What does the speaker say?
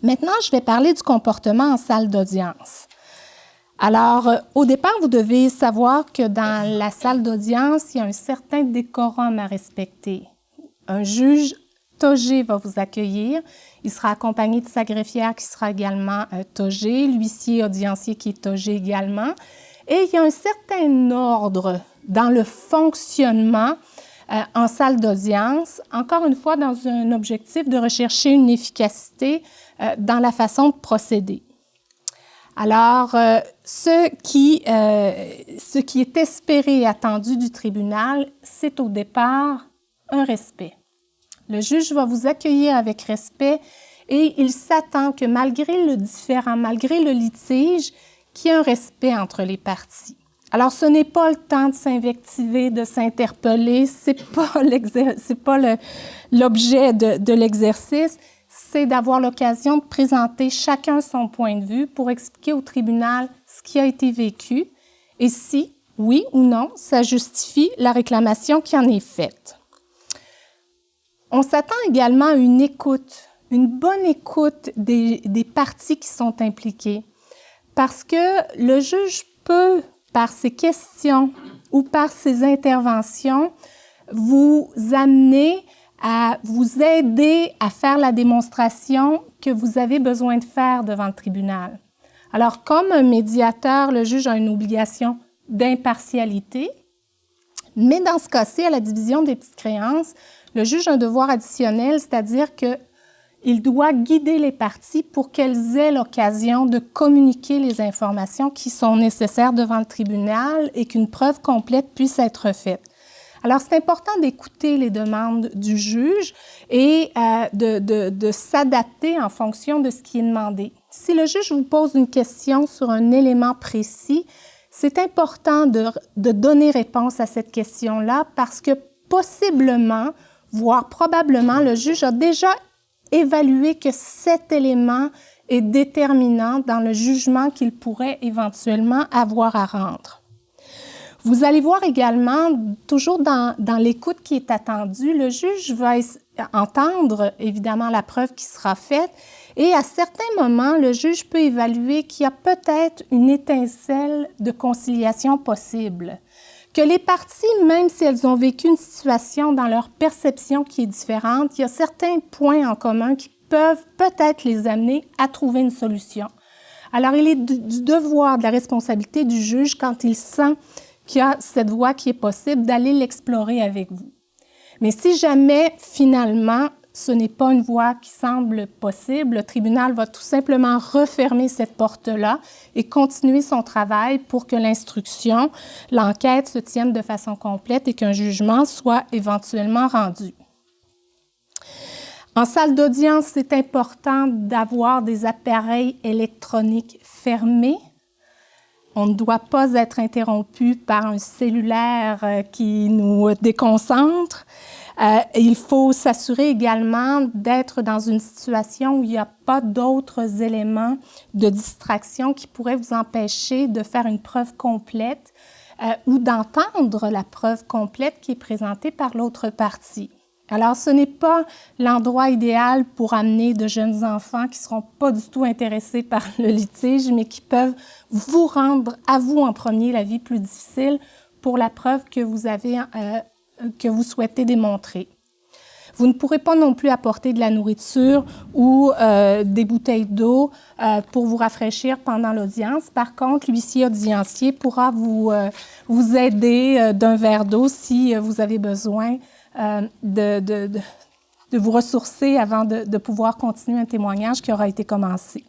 Maintenant, je vais parler du comportement en salle d'audience. Alors, au départ, vous devez savoir que dans la salle d'audience, il y a un certain décorum à respecter. Un juge togé va vous accueillir. Il sera accompagné de sa greffière qui sera également togé, l'huissier audiencier qui est togé également. Et il y a un certain ordre dans le fonctionnement en salle d'audience, encore une fois dans un objectif de rechercher une efficacité dans la façon de procéder. Alors, ce qui est espéré et attendu du tribunal, c'est au départ un respect. Le juge va vous accueillir avec respect et il s'attend que malgré le différend, malgré le litige, qu'il y ait un respect entre les parties. Alors, ce n'est pas le temps de s'invectiver, de s'interpeller, c'est pas l'objet de l'exercice, c'est d'avoir l'occasion de présenter chacun son point de vue pour expliquer au tribunal ce qui a été vécu et si, oui ou non, ça justifie la réclamation qui en est faite. On s'attend également à une écoute, une bonne écoute des parties qui sont impliquées, parce que le juge peut, par ses questions ou par ses interventions, vous amener à vous aider à faire la démonstration que vous avez besoin de faire devant le tribunal. Alors, comme un médiateur, le juge a une obligation d'impartialité, mais dans ce cas-ci, à la division des petites créances, le juge a un devoir additionnel, c'est-à-dire qu'il doit guider les parties pour qu'elles aient l'occasion de communiquer les informations qui sont nécessaires devant le tribunal et qu'une preuve complète puisse être faite. Alors, c'est important d'écouter les demandes du juge et de s'adapter en fonction de ce qui est demandé. Si le juge vous pose une question sur un élément précis, c'est important de donner réponse à cette question-là parce que possiblement, voire probablement, le juge a déjà évalué que cet élément est déterminant dans le jugement qu'il pourrait éventuellement avoir à rendre. Vous allez voir également, toujours dans l'écoute qui est attendue, le juge va entendre évidemment la preuve qui sera faite et à certains moments, le juge peut évaluer qu'il y a peut-être une étincelle de conciliation possible, que les parties, même si elles ont vécu une situation dans leur perception qui est différente, il y a certains points en commun qui peuvent peut-être les amener à trouver une solution. Alors, il est du devoir, de la responsabilité du juge quand il sent qu'il y a cette voie qui est possible, d'aller l'explorer avec vous. Mais si jamais, finalement, ce n'est pas une voie qui semble possible, le tribunal va tout simplement refermer cette porte-là et continuer son travail pour que l'instruction, l'enquête se tienne de façon complète et qu'un jugement soit éventuellement rendu. En salle d'audience, c'est important d'avoir des appareils électroniques fermés. On ne doit pas être interrompu par un cellulaire qui nous déconcentre. Il faut s'assurer également d'être dans une situation où il n'y a pas d'autres éléments de distraction qui pourraient vous empêcher de faire une preuve complète ou d'entendre la preuve complète qui est présentée par l'autre partie. Alors, ce n'est pas l'endroit idéal pour amener de jeunes enfants qui ne seront pas du tout intéressés par le litige, mais qui peuvent vous rendre, à vous en premier, la vie plus difficile pour la preuve que vous souhaitez démontrer. Vous ne pourrez pas non plus apporter de la nourriture ou des bouteilles d'eau pour vous rafraîchir pendant l'audience. Par contre, l'huissier audiencier pourra vous aider d'un verre d'eau si vous avez besoin de vous ressourcer avant de pouvoir continuer un témoignage qui aura été commencé.